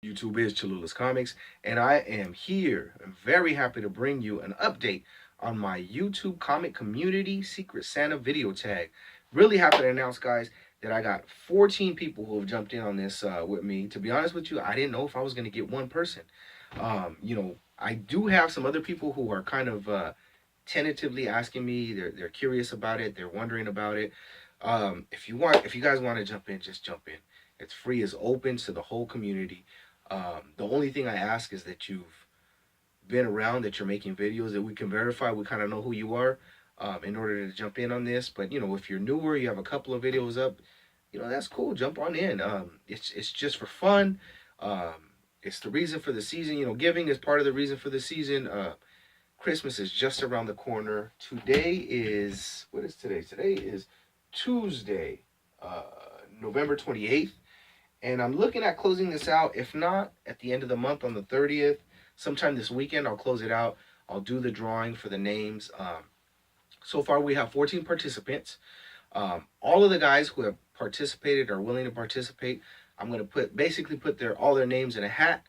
YouTube is Cholula's Comics, and I am here. I'm very happy to bring you an update on my YouTube comic community Secret Santa video tag. Really happy to announce, guys, that I got 14 people who have jumped in on this with me. To be honest with you, I didn't know if I was going to get one person. I do have some other people who are kind of tentatively asking me. They're curious about it. They're wondering about it. If you guys want to jump in, just jump in. It's free. It's open to the whole community. The only thing I ask is that you've been around, that you're making videos, that we can verify. We kind of know who you are in order to jump in on this. But if you're newer, you have a couple of videos up, that's cool. Jump on in. It's just for fun. It's the reason for the season. Giving is part of the reason for the season. Christmas is just around the corner. Today is, what is today? Today is Tuesday, uh, November 28th. And I'm looking at closing this out. If not, at the end of the month on the 30th, sometime this weekend, I'll close it out. I'll do the drawing for the names. So far, we have 14 participants. All of the guys who have participated are willing to participate. I'm going to basically put all their names in a hat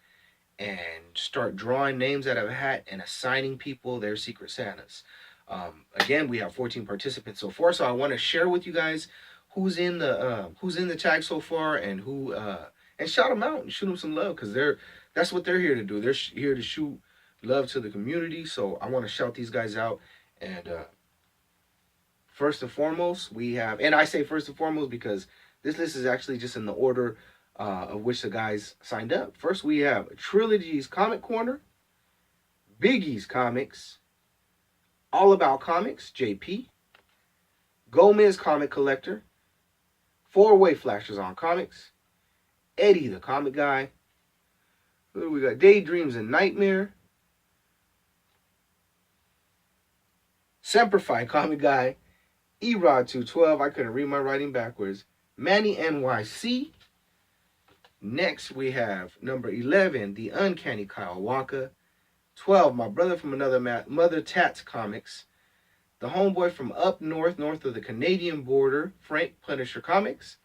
and start drawing names out of a hat and assigning people their Secret Santas. Again, we have 14 participants so far, so I want to share with you guys who's in the tag so far, and who and shout them out and shoot them some love, because that's what they're here to do. They're here to shoot love to the community. So I want to shout these guys out. And first and foremost, we have, and I say first and foremost because this list is actually just in the order of which the guys signed up. First, we have Trilogy's Comic Corner, Biggie's Comics, All About Comics, JP, Gomez Comic Collector, Four-Way Flashers on Comics, Eddie the Comic Guy. Who do we got? Daydreams and Nightmare, Semperfi Comic Guy, Erod 212. I couldn't read my writing backwards. Manny NYC. Next we have number 11, The Uncanny Kyle Walker. 12, my brother from another Mother Tats Comics. The homeboy from up north of the Canadian border, Frank Punisher Comics.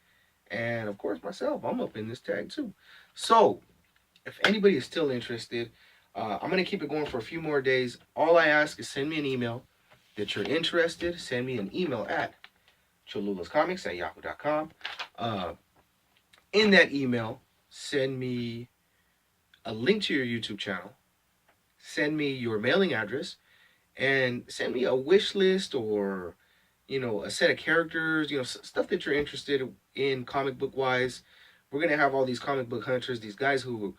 And of course myself, I'm up in this tag too. So if anybody is still interested, I'm going to keep it going for a few more days. All I ask is send me an email that you're interested. Send me an email at cholulascomics@yahoo.com. In that email, send me a link to your YouTube channel. Send me your mailing address, and send me a wish list, or a set of characters, stuff that you're interested in comic book wise. We're gonna have all these comic book hunters, these guys who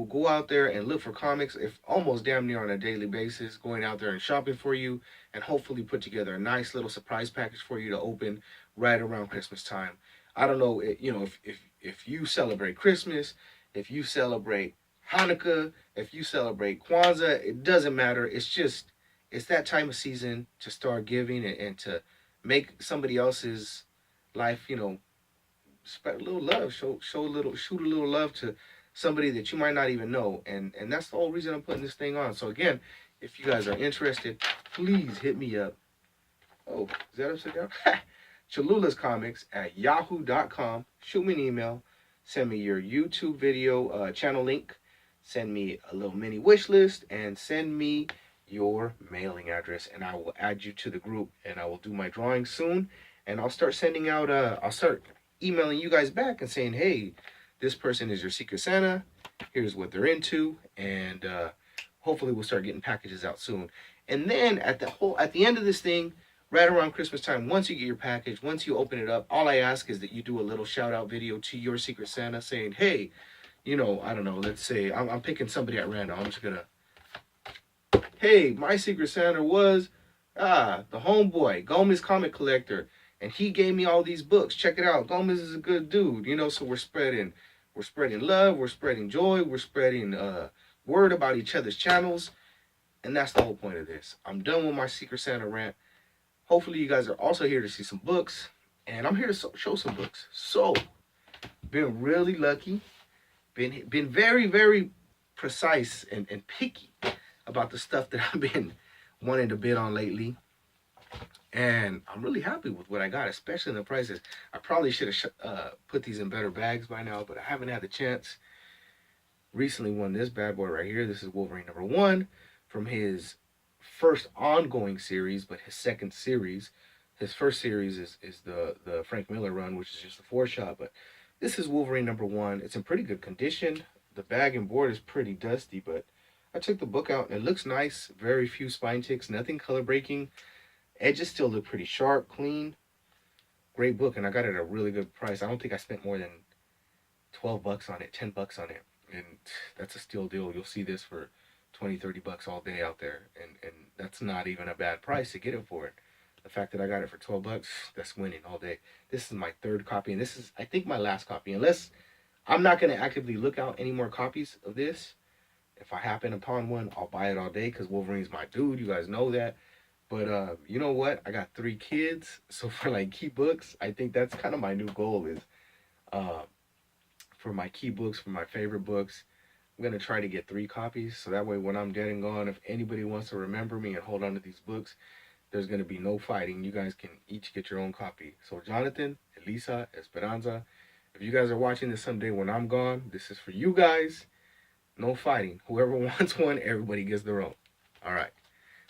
go out there and look for comics, if almost damn near on a daily basis, going out there and shopping for you, and hopefully put together a nice little surprise package for you to open right around Christmas time. I don't know, if you celebrate Christmas, if you celebrate Hanukkah, if you celebrate Kwanzaa, it doesn't matter. It's that time of season to start giving, and to make somebody else's life, spread a little love, shoot a little love to somebody that you might not even know. And that's the whole reason I'm putting this thing on. So again, if you guys are interested, please hit me up. Oh, is that upside down? CholulaScomics@yahoo.com. Shoot me an email. Send me your YouTube video channel link. Send me a little mini wish list, and send me your mailing address, and I will add you to the group, and I will do my drawing soon. And I'll start sending out, I'll start emailing you guys back and saying, hey, this person is your Secret Santa. Here's what they're into. And hopefully we'll start getting packages out soon. And then at the end of this thing, right around Christmas time, once you get your package, once you open it up, all I ask is that you do a little shout out video to your Secret Santa saying, hey, I don't know, let's say I'm picking somebody at random. I'm just gonna, hey, my Secret Santa was the homeboy, Gomez Comic Collector, and he gave me all these books. Check it out. Gomez is a good dude, so we're spreading love, we're spreading joy, we're spreading word about each other's channels. And that's the whole point of this. I'm done with my Secret Santa rant. Hopefully you guys are also here to see some books, and I'm here to show some books. So, been really lucky, been very, very precise and picky about the stuff that I've been wanting to bid on lately. And I'm really happy with what I got, especially in the prices. I probably should have put these in better bags by now, but I haven't had the chance. recently won this bad boy right here. This is Wolverine #1 from his first ongoing series, but his second series. His first series is the Frank Miller run, which is just a 4-shot, but this is Wolverine #1. It's in pretty good condition. The bag and board is pretty dusty, but I took the book out and it looks nice. Very few spine ticks, nothing color breaking. Edges still look pretty sharp, clean. Great book, and I got it at a really good price. I don't think I spent more than 12 bucks on it, 10 bucks on it. And that's a steal deal. You'll see this for 20, 30 bucks all day out there. And that's not even a bad price to get it for it. The fact that I got it for 12 bucks, that's winning all day. This is my third copy, and this is, I think, my last copy. Unless I'm not going to actively look out any more copies of this. If I happen upon one, I'll buy it all day because Wolverine's my dude. You guys know that. But you know what? I got 3 kids. So for like key books, I think that's kind of my new goal is uh, for my key books, for my favorite books, I'm going to try to get 3 copies. So that way when I'm dead and gone, if anybody wants to remember me and hold on to these books, there's going to be no fighting. You guys can each get your own copy. So Jonathan, Elisa, Esperanza, if you guys are watching this someday when I'm gone, this is for you guys. No fighting. Whoever wants one, everybody gets their own. All right.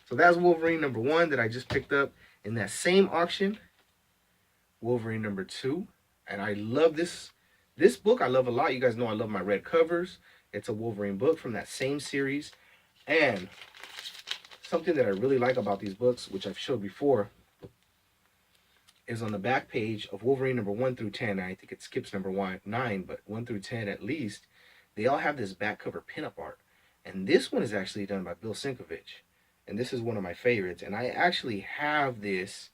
So that's Wolverine #1 that I just picked up in that same auction. Wolverine #2. And I love this book. I love a lot. You guys know I love my red covers. It's a Wolverine book from that same series. And something that I really like about these books, which I've showed before, is on the back page of Wolverine #1 through 10. I think it skips #9, but 1 through 10 at least. They all have this back cover pinup art. And this one is actually done by Bill Sienkiewicz. And this is one of my favorites. And I actually have this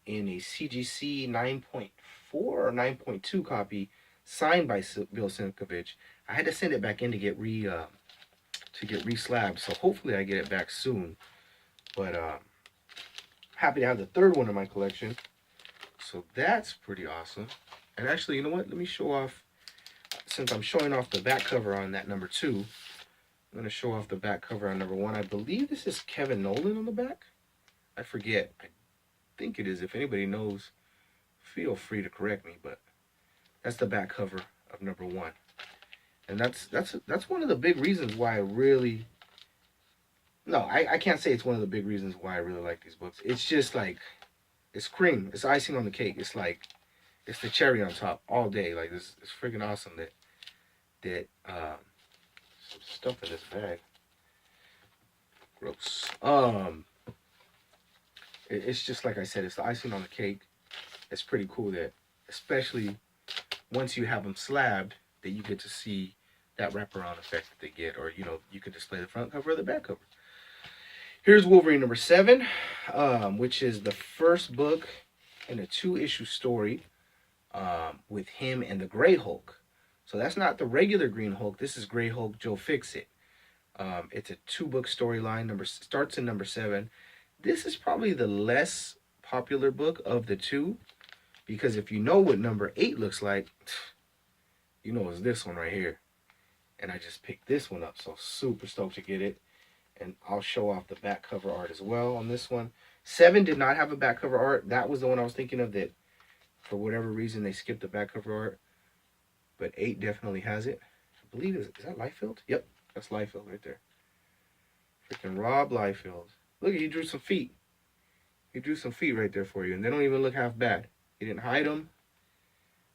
in a CGC 9.4 or 9.2 copy signed by Bill Sienkiewicz. I had to send it back in to get re-slabbed. So hopefully I get it back soon. But happy to have the third one in my collection. So that's pretty awesome. And actually, you know what? Let me show off, since I'm showing off the back cover on that #2, I'm going to show off the back cover on #1. I believe this is Kevin Nolan on the back. I forget. I think it is. If anybody knows, feel free to correct me. But that's the back cover of #1. And that's one of the big reasons why I really... No, I can't say it's one of the big reasons why I really like these books. It's just like, it's cream. It's icing on the cake. It's like, it's the cherry on top all day. Like, it's freaking awesome that some stuff in this bag. Gross. It's just like I said, it's the icing on the cake. It's pretty cool that, especially once you have them slabbed, that you get to see that wraparound effect that they get, or you can display the front cover or the back cover. Here's Wolverine #7, which is the first book in a 2-issue story with him and the Gray Hulk. So that's not the regular Green Hulk. This is Gray Hulk, Joe Fixit. It's a 2-book storyline. Starts in #7. This is probably the less popular book of the 2, because if you know what #8 looks like, you know it's this one right here. And I just picked this one up, so super stoked to get it. And I'll show off the back cover art as well on this one. 7 did not have a back cover art. That was the one I was thinking of that, for whatever reason, they skipped the back cover art. But 8 definitely has it. I believe, is that Liefeld? Yep, that's Liefeld right there. Freaking Rob Liefeld. Look, he drew some feet. He drew some feet right there for you. And they don't even look half bad. He didn't hide them.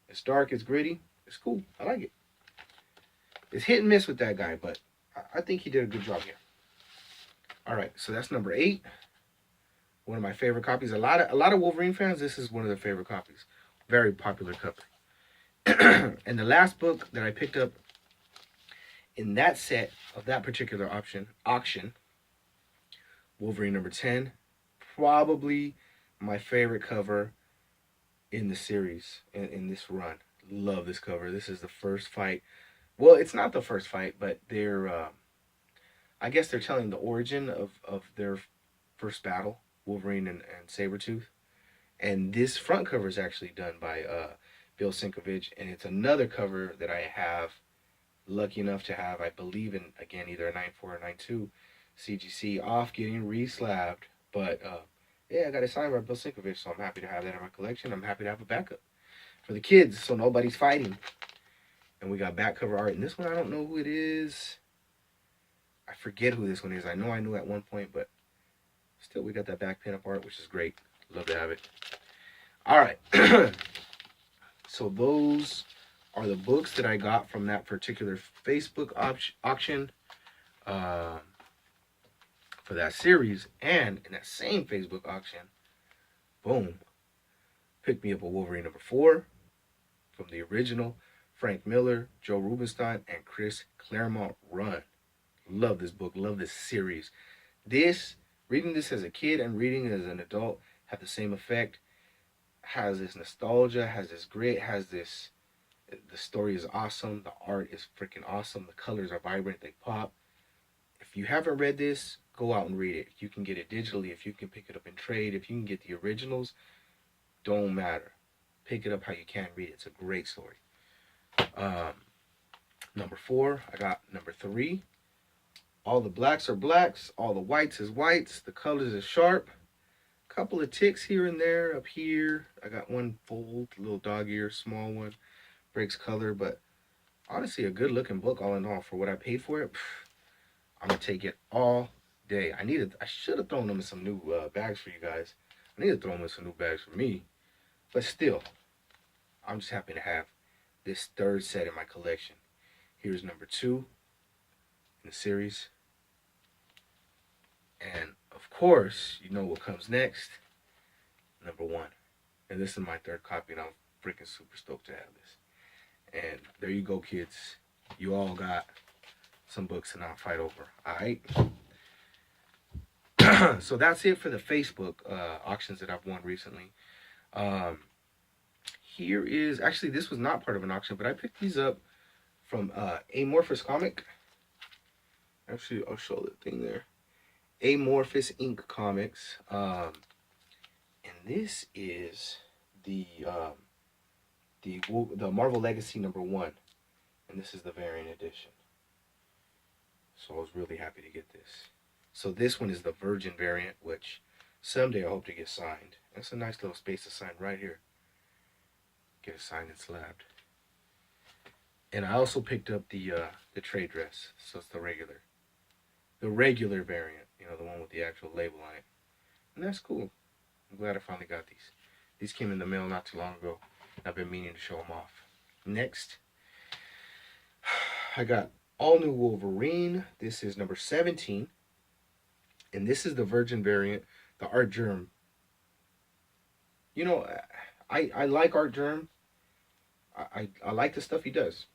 It's dark, it's gritty. It's cool. I like it. It's hit and miss with that guy, but I think he did a good job here. All right, so that's #8. One of my favorite copies. A lot of Wolverine fans, this is one of their favorite copies. Very popular cover. And the last book that I picked up in that set of that particular auction, Wolverine #10, probably my favorite cover in the series, in this run. Love this cover. This is the first fight. Well, it's not the first fight, but they're... I guess they're telling the origin of their first battle, Wolverine and Sabretooth. And this front cover is actually done by Bill Sienkiewicz. And it's another cover that I have, lucky enough to have, I believe in, again, either a 9.4 or 9.2 CGC, off getting re-slabbed. But yeah, I got it signed by Bill Sienkiewicz, so I'm happy to have that in my collection. I'm happy to have a backup for the kids, so nobody's fighting. And we got back cover art. And this one, I don't know who it is. I forget who this one is. I know I knew at one point, but still, we got that back pinup art, which is great. Love to have it. All right. So those are the books that I got from that particular Facebook auction for that series. And in that same Facebook auction, boom, picked me up a Wolverine #4 from the original Frank Miller, Joe Rubinstein, and Chris Claremont run. Love this book. Love this series. Reading this as a kid and reading it as an adult have the same effect. Has this nostalgia, has this grit, the story is awesome, the art is freaking awesome, the colors are vibrant, they pop. If you haven't read this, go out and read it. You can get it digitally, if you can pick it up in trade, if you can get the originals, don't matter. Pick it up how you can, read it. It's a great story. #4, I got #3. All the blacks are blacks, all the whites is whites, the colors is sharp. Couple of ticks here and there up here. I got one fold, little dog ear, small one, breaks color, but honestly a good looking book all in all for what I paid for it. I'm gonna take it all day. I should have thrown them in some new bags for you guys. I need to throw them in some new bags for me, but still, I'm just happy to have this third set in my collection. Here's #2 in the series, and of course, you know what comes next. #1. And this is my third copy, and I'm freaking super stoked to have this. And there you go, kids. You all got some books to not fight over. Alright? So that's it for the Facebook auctions that I've won recently. Here is, actually, this was not part of an auction, but I picked these up from Amorphous Comic. Actually, I'll show the thing there. Amorphous Inc. Comics. And this is the Marvel Legacy #1, and this is the variant edition. So I was really happy to get this. So this one is the Virgin variant, which someday I hope to get signed. That's a nice little space to sign right here. Get it signed and slabbed. And I also picked up the trade dress, so it's the regular variant. You know, the one with the actual label on it, and that's cool. I'm glad I finally got these. These came in the mail not too long ago. I've been meaning to show them off. Next, I got all new Wolverine. This is #17. And this is the Virgin variant, the Art Germ. You know, I like Art Germ. I like the stuff he does.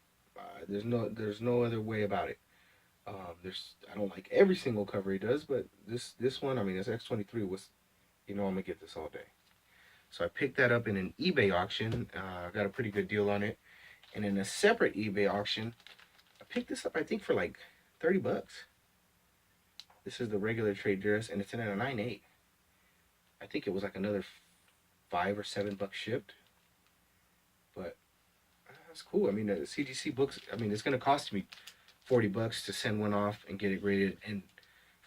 There's no other way about it. I don't like every single cover he does, but this one, I mean, this X-23 was, you know, I'm gonna get this all day. So I picked that up in an eBay auction. I got a pretty good deal on it. And in a separate eBay auction, I picked this up, I think, for like 30 bucks. This is the regular trade dress, and it's in at a 9.8. I think it was like another $5 or $7 shipped. But that's cool. I mean, the CGC books, I mean, it's going to cost me 40 bucks to send one off and get it graded, and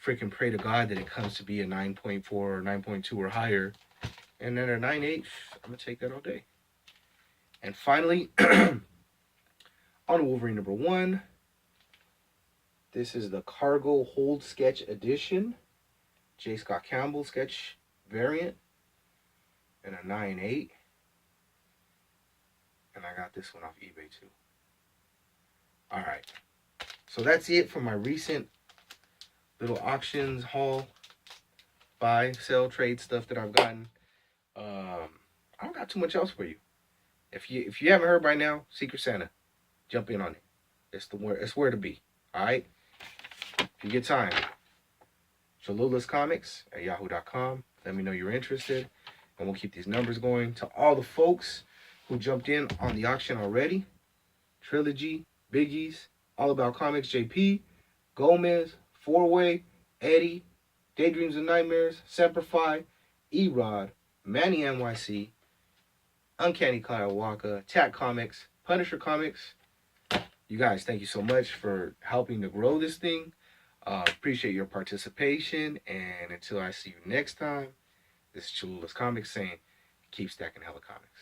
freaking pray to God that it comes to be a 9.4 or 9.2 or higher. And then a 9.8, I'm going to take that all day. And finally, on Wolverine #1, this is the Cargo Hold Sketch Edition. J. Scott Campbell sketch variant. And a 9.8. And I got this one off eBay too. Alright. So that's it for my recent little auctions, haul, buy, sell, trade stuff that I've gotten. I don't got too much else for you. If you haven't heard by now, Secret Santa, jump in on it. It's where to be. Alright? If you get time, CholulaScomics@yahoo.com. Let me know you're interested, and we'll keep these numbers going. To all the folks who jumped in on the auction already, Trilogy, Biggies, All About Comics, JP, Gomez, Four-Way, Eddie, Daydreams and Nightmares, Semperfi, E-Rod, Manny NYC, Uncanny Kyle Walker, Tat Comics, Punisher Comics. You guys, thank you so much for helping to grow this thing. Appreciate your participation. And until I see you next time, this is Cholula's Comics saying, keep stacking hella comics.